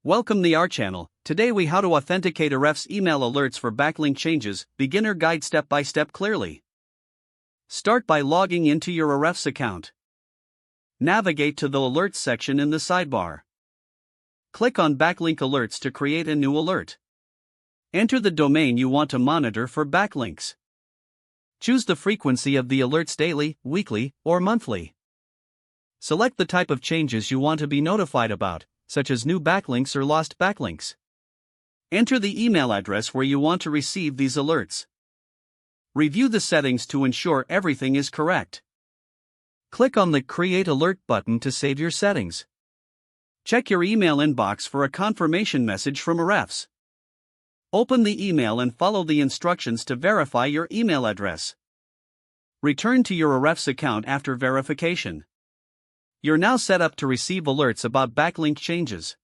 Welcome to our channel. Today we how to authenticate Ahrefs email alerts for backlink changes, beginner guide step by step clearly. Start by logging into your Ahrefs account. Navigate to the alerts section in the sidebar. Click on backlink alerts to create a new alert. Enter the domain you want to monitor for backlinks. Choose the frequency of the alerts daily, weekly, or monthly. Select the type of changes you want to be notified about, such as new backlinks or lost backlinks. Enter the email address where you want to receive these alerts. Review the settings to ensure everything is correct. Click on the Create Alert button to save your settings. Check your email inbox for a confirmation message from Ahrefs. Open the email and follow the instructions to verify your email address. Return to your Ahrefs account after verification. You're now set up to receive alerts about backlink changes.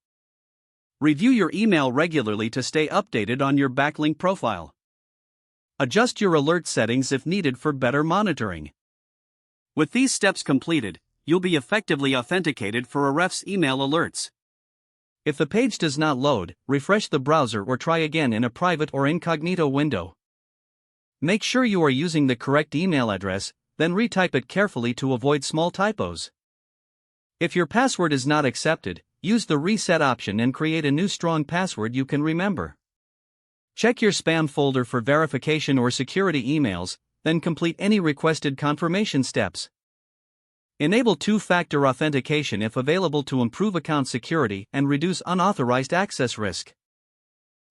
Review your email regularly to stay updated on your backlink profile. Adjust your alert settings if needed for better monitoring. With these steps completed, you'll be effectively authenticated for Ahrefs email alerts. If the page does not load, refresh the browser or try again in a private or incognito window. Make sure you are using the correct email address, then retype it carefully to avoid small typos. If your password is not accepted, use the reset option and create a new strong password you can remember. Check your spam folder for verification or security emails, then complete any requested confirmation steps. Enable two-factor authentication if available to improve account security and reduce unauthorized access risk.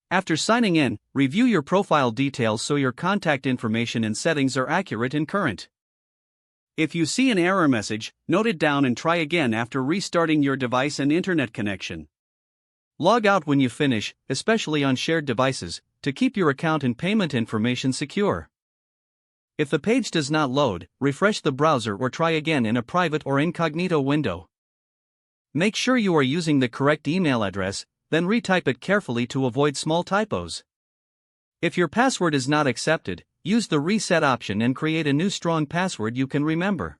After signing in, review your profile details so your contact information and settings are accurate and current. If you see an error message, note it down and try again after restarting your device and internet connection. Log out when you finish, especially on shared devices, to keep your account and payment information secure. If the page does not load, refresh the browser or try again in a private or incognito window. Make sure you are using the correct email address, then retype it carefully to avoid small typos. If your password is not accepted, use the reset option and create a new strong password you can remember.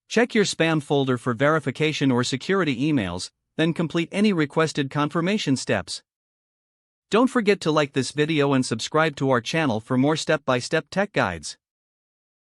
Check your spam folder for verification or security emails, then complete any requested confirmation steps. Don't forget to like this video and subscribe to our channel for more step-by-step tech guides.